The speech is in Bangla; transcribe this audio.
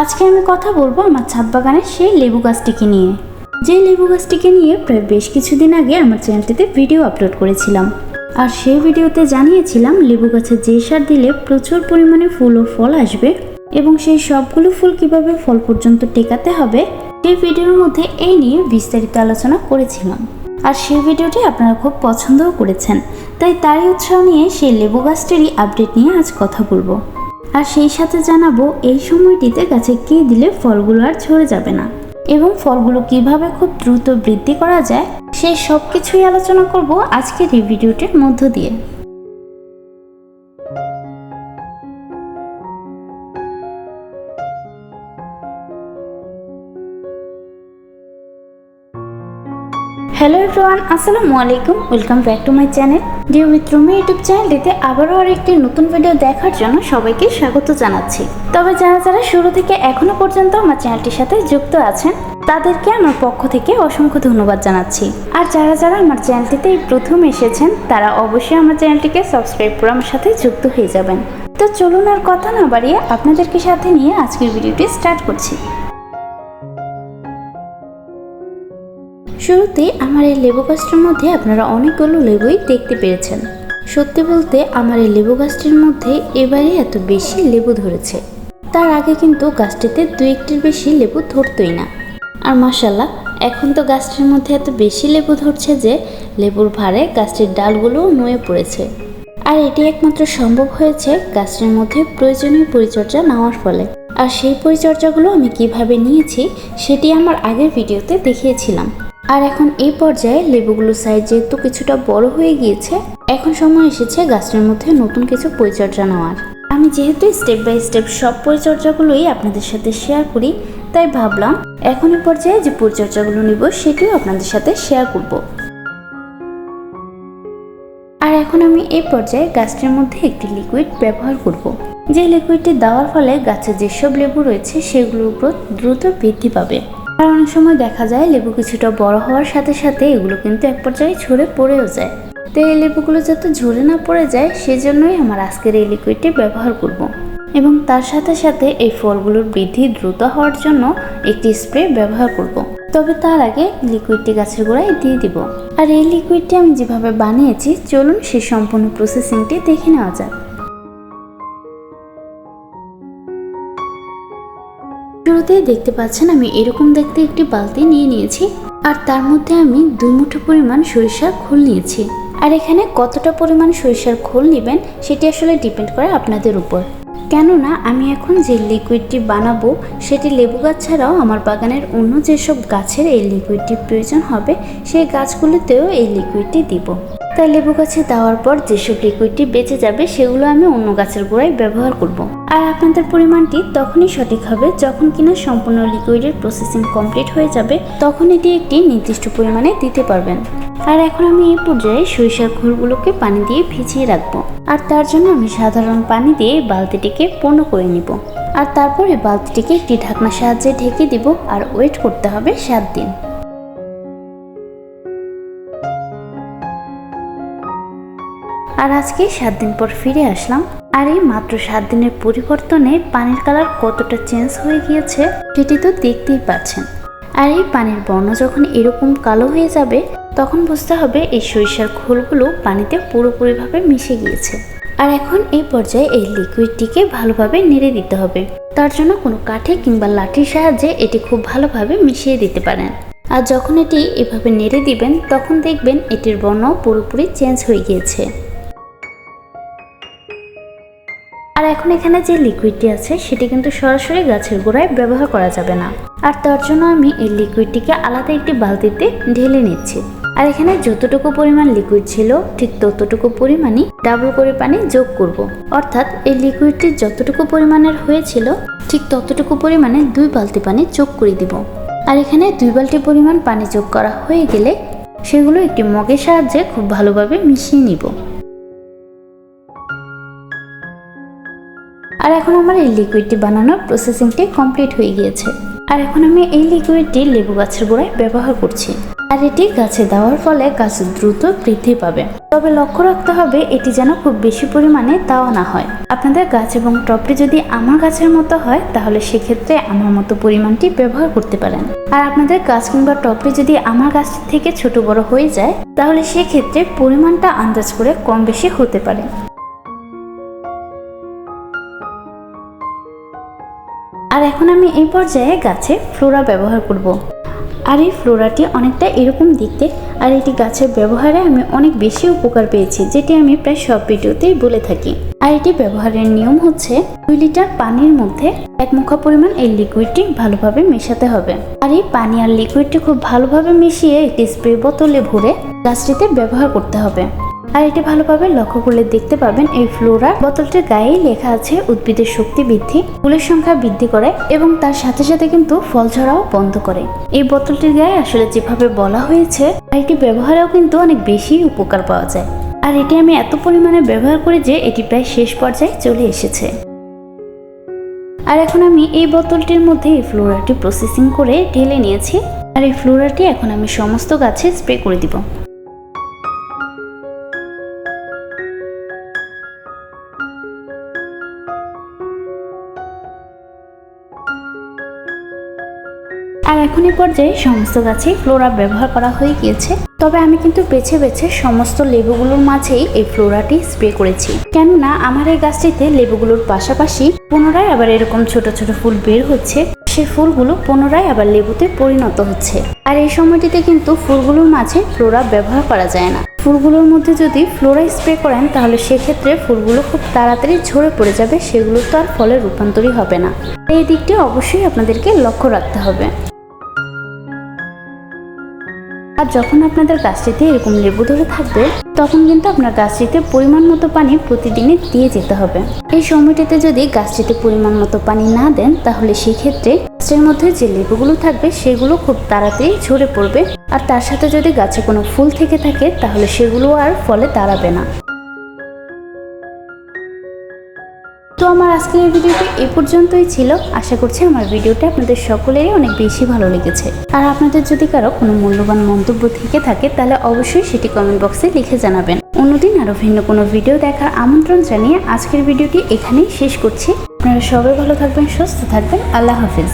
আজকে আমি কথা বলবো আমার ছাদ বাগানের সেই লেবু গাছটিকে নিয়ে। যে লেবু গাছটিকে নিয়ে প্রায় বেশ কিছুদিন আগে আমার চ্যানেলটিতে ভিডিও আপলোড করেছিলাম। আর সেই ভিডিওতে জানিয়েছিলাম লেবু গাছে যে সার দিলে প্রচুর পরিমাণে ফুল ও ফল আসবে এবং সেই সবগুলো ফুল কিভাবে ফল পর্যন্ত টেকাতে হবে সেই ভিডিওর মধ্যে এই নিয়ে বিস্তারিত আলোচনা করেছিলাম। আর সেই ভিডিওটি আপনারা খুব পছন্দও করেছেন, তাই তারই উৎসাহ নিয়ে সেই লেবু গাছটিরই আপডেট নিয়ে আজ কথা বলবো। আর সেই সাথে জানাবো এই সময়টিতে গাছে কী দিলে ফলগুলো আর ঝরে যাবে না এবং ফলগুলো কিভাবে খুব দ্রুত বৃদ্ধি করা যায় সেই সব কিছুই আলোচনা করব আজকের এই ভিডিওটির মধ্য দিয়ে। হ্যালো এভরিওয়ান, আসসালামু আলাইকুম, welcome back to my channel deer with Rumi YouTube চ্যানেলটিতে আবারও আরেকটি নতুন ভিডিও দেখার জন্য সবাইকে স্বাগত জানাচ্ছি। তবে যারা শুরু থেকে এখনো পর্যন্ত আমার চ্যানেলটির সাথে যুক্ত আছেন তাদেরকে আমার পক্ষ থেকে অসংখ্য ধন্যবাদ জানাচ্ছি। আর যারা আমার চ্যানেলটিতে প্রথম এসেছেন তারা অবশ্যই আমার চ্যানেলটিকে সাবস্ক্রাইব করে আমার সাথে যুক্ত হয়ে যাবেন। তো চলুন আর কথা না বাড়িয়ে আপনাদেরকে সাথে নিয়ে আজকের ভিডিওটি স্টার্ট করছি। শুরুতে আমার এই লেবু গাছটির মধ্যে আপনারা অনেকগুলো লেবুই দেখতে পেয়েছেন। সত্যি বলতে আমার এই লেবু গাছটির মধ্যে এবারে এত বেশি লেবু ধরেছে, তার আগে কিন্তু গাছটিতে দু একটির বেশি লেবু ধরতই না। আর মাশাআল্লাহ এখন তো গাছটির মধ্যে এত বেশি লেবু ধরছে যে লেবুর ভারে গাছটির ডালগুলোও নুয়ে পড়েছে। আর এটি একমাত্র সম্ভব হয়েছে গাছটির মধ্যে প্রয়োজনীয় পরিচর্যা নেওয়ার ফলে। আর সেই পরিচর্যাগুলো আমি কিভাবে নিয়েছি সেটি আমার আগের ভিডিওতে দেখিয়েছিলাম। আর এখন এই পর্যায়ে লেবুগুলোর সাইজ যেহেতু কিছুটা বড় হয়ে গিয়েছে, এখন সময় এসেছে গাছটির মধ্যে নতুন কিছু পরিচর্যা নেওয়ার। আমি যেহেতু স্টেপ বাই স্টেপ সব পরিচর্যাগুলোই আপনাদের সাথে শেয়ার করি, তাই ভাবলাম এখন এই পর্যায়ে যে পরিচর্যাগুলো নিব সেটিও আপনাদের সাথে শেয়ার করব। আর এখন আমি এই পর্যায়ে গাছটির মধ্যে একটি লিকুইড ব্যবহার করব, যে লিকুইডটি দেওয়ার ফলে গাছে যেসব লেবু রয়েছে সেগুলোর উপর দ্রুত বৃদ্ধি পাবে। আর অনেক সময় দেখা যায় লেবু কিছুটা বড় হওয়ার সাথে সাথে এগুলো কিন্তু এক পর্যায়ে ঝরে পড়েও যায়। তো এই লেবুগুলো যাতে ঝরে না পড়ে যায় সেজন্যই আমার আজকের এই লিকুইডটি ব্যবহার করব। এবং তার সাথে সাথে এই ফলগুলোর বৃদ্ধি দ্রুত হওয়ার জন্য একটি স্প্রে ব্যবহার করব। তবে তার আগে লিকুইডটি গাছের গোড়ায় দিয়ে দিব। আর এই লিকুইডটি আমি যেভাবে বানিয়েছি চলুন সেই সম্পূর্ণ প্রসেসিংটি দেখে নেওয়া যাক। শুরুতেই দেখতে পাচ্ছেন আমি এরকম দেখতে একটি বালতি নিয়ে নিয়েছি আর তার মধ্যে আমি 2 মুঠো পরিমাণ সরিষার খোল নিয়েছি। আর এখানে কতটা পরিমাণ সরিষার খোল নেবেন সেটি আসলে ডিপেন্ড করে আপনাদের উপর, কেননা আমি এখন যে লিকুইডটি বানাবো সেটি লেবু গাছ ছাড়াও আমার বাগানের অন্য যেসব গাছের এই লিকুইডটি প্রয়োজন হবে সেই গাছগুলিতেও এই লিকুইডটি দিব। তাই লেবু গাছে দেওয়ার পর যেসব লিকুইডটি বেঁচে যাবে সেগুলো আমি অন্য গাছের গোড়ায় ব্যবহার করব। আর আপনাদের পরিমাণটি তখনই সঠিক হবে যখন কিনা সম্পূর্ণ লিকুইডের প্রসেসিং কমপ্লিট হয়ে যাবে, তখন এটি একটি নির্দিষ্ট পরিমাণে দিতে পারবেন। আর এখন আমি এই পর্যায়ে সরিষার খোলগুলোকে পানি দিয়ে ভিজিয়ে রাখবো। আর তার জন্য আমি সাধারণ পানি দিয়ে বালতিটিকে পূর্ণ করে নিব। আর তারপরে বালতিটিকে একটি ঢাকনার সাহায্যে ঢেকে দিব আর ওয়েট করতে হবে 7 দিন। আর আজকে 7 দিন পর ফিরে আসলাম। আর এই মাত্র 7 দিনের পরিবর্তনে পানির কালার কতটা চেঞ্জ হয়ে গিয়েছে সেটি তো দেখতেই পাচ্ছেন। আর এই পানির বর্ণ যখন এরকম কালো হয়ে যাবে তখন বুঝতে হবে এই সরিষার খোলগুলো পানিতে পুরোপুরিভাবে মিশে গিয়েছে। আর এখন এই পর্যায়ে এই লিকুইডটিকে ভালোভাবে নেড়ে দিতে হবে। তার জন্য কোনো কাঠি কিংবা লাঠির সাহায্যে এটি খুব ভালোভাবে মিশিয়ে দিতে পারেন। আর যখন এটি এভাবে নেড়ে দিবেন তখন দেখবেন এটির বর্ণ পুরোপুরি চেঞ্জ হয়ে গিয়েছে। আর এখন এখানে যে লিকুইডটি আছে সেটি কিন্তু সরাসরি গাছের গোড়ায় ব্যবহার করা যাবে না। আর তার জন্য আমি এই লিকুইডটিকে আলাদা একটি বালতিতে ঢেলে নিচ্ছি। আর এখানে যতটুকু পরিমাণ লিকুইড ছিল ঠিক ততটুকু পরিমাণই ডাবল করে পানি যোগ করব। অর্থাৎ এই লিকুইডটি যতটুকু পরিমাণের হয়েছিল ঠিক ততটুকু পরিমাণে 2 বালতি পানি যোগ করে দিব। আর এখানে 2 বালতি পরিমাণ পানি যোগ করা হয়ে গেলে সেগুলো একটি মগের সাহায্যে খুব ভালোভাবে মিশিয়ে নিব। আর এখন আমার এই লিকুইডটি বানানোর প্রসেসিংটি কমপ্লিট হয়ে গিয়েছে। আর এখন আমি এই লিকুইডটি লেবু গাছের গোড়ায় ব্যবহার করছি। আর এটি গাছে দেওয়ার ফলে গাছ দ্রুত বৃদ্ধি পাবে। তবে লক্ষ্য রাখতে হবে এটি যেন খুব বেশি পরিমাণে দেওয়া না হয়। আপনাদের গাছ এবং টবটি যদি আমার গাছের মতো হয় তাহলে সেক্ষেত্রে আমার মতো পরিমাণটি ব্যবহার করতে পারেন। আর আপনাদের গাছ কিংবা টবটি যদি আমার গাছ থেকে ছোট বড় হয়ে যায় তাহলে সেক্ষেত্রে পরিমাণটা আন্দাজ করে কম বেশি হতে পারে। আর এখন আমি এই পর্যায়ে গাছে ফ্লোরা ব্যবহার করব। আর এই ফ্লোরাটি অনেকটা এরকম দেখতে, আর এটি গাছের ব্যবহারে আমি অনেক বেশি উপকার পেয়েছি, যেটি আমি প্রায় সব ভিডিওতেই বলে থাকি। আর এটি ব্যবহারের নিয়ম হচ্ছে 2 লিটার পানির মধ্যে 1 মুঠা পরিমাণ এই লিকুইডটি ভালোভাবে মেশাতে হবে। আর এই পানি আর লিকুইডটি খুব ভালোভাবে মিশিয়ে একটি স্প্রে বোতলে ভরে গাছটিতে ব্যবহার করতে হবে। আর এটি ভালোভাবে লক্ষ্য করলে দেখতে পাবেন এই ফ্লোরা বোতলটির গায়ে লেখা আছে উদ্ভিদের শক্তি বৃদ্ধি, ফুলের সংখ্যা বৃদ্ধি করে এবং তার সাথে সাথে কিন্তু ফল ঝরাও বন্ধ করে। এই বোতলটির গায়ে আসলে যেভাবে বলা হয়েছে এটি ব্যবহারেও কিন্তু অনেক বেশি উপকার পাওয়া যায়। আর এটি আমি এত পরিমাণে ব্যবহার করি যে এটি প্রায় শেষ পর্যায়ে চলে এসেছে। আর এখন আমি এই বোতলটির মধ্যে এই ফ্লোরাটি প্রসেসিং করে ঢেলে নিয়েছি। আর এই ফ্লোরাটি এখন আমি সমস্ত গাছে স্প্রে করে দিব। আর এখন এই পর্যায়ে সমস্ত গাছে ফ্লোরা ব্যবহার করা হয়ে গিয়েছে। তবে আমি কিন্তু বেছে বেছে সমস্ত লেবুগুলোর মাঝেই এই ফ্লোরাটি স্প্রে করেছি, কেননা আমার এই গাছটিতে লেবুগুলোর পাশাপাশি পুনরায় আবার এরকম ছোট ছোট ফুল বের হচ্ছে। সেই ফুলগুলো পুনরায় আবার লেবুতে পরিণত হচ্ছে। আর এই সময়টিতে কিন্তু ফুলগুলোর মাঝে ফ্লোরা ব্যবহার করা যায় না। ফুলগুলোর মধ্যে যদি ফ্লোরা স্প্রে করেন তাহলে সেক্ষেত্রে ফুলগুলো খুব তাড়াতাড়ি ঝরে পড়ে যাবে, সেগুলো তো আর ফলে রূপান্তরই হবে না। এই দিকটি অবশ্যই আপনাদেরকে লক্ষ্য রাখতে হবে। আর যখন আপনাদের গাছটিতে এরকম লেবু ধরে থাকবে তখন কিন্তু আপনার গাছটিতে পরিমাণ মতো পানি প্রতিদিনই দিয়ে যেতে হবে। এই সময়টিতে যদি গাছটিতে পরিমাণ মতো পানি না দেন তাহলে সেক্ষেত্রে গাছের মধ্যে যে লেবুগুলো থাকবে সেগুলো খুব তাড়াতাড়ি ঝরে পড়বে। আর তার সাথে যদি গাছে কোনো ফুল থেকে থাকে তাহলে সেগুলো আর ফলে দাঁড়াবে না। তো আমার আজকের এই ভিডিওটি এই পর্যন্তই ছিল। আশা করছি আমার ভিডিওটা আপনাদের সকলেরই অনেক বেশি ভালো লেগেছে। আর আপনাদের যদি কারো কোনো মূল্যবান মন্তব্য থেকে থাকে তাহলে অবশ্যই সেটি কমেন্ট বক্সে লিখে জানাবেন। অন্যদিন আরো ভিন্ন কোনো ভিডিও দেখার আমন্ত্রণ জানিয়ে আজকের ভিডিওটি এখানেই শেষ করছি। আপনারা সবাই ভালো থাকবেন, সুস্থ থাকবেন। আল্লাহ হাফেজ।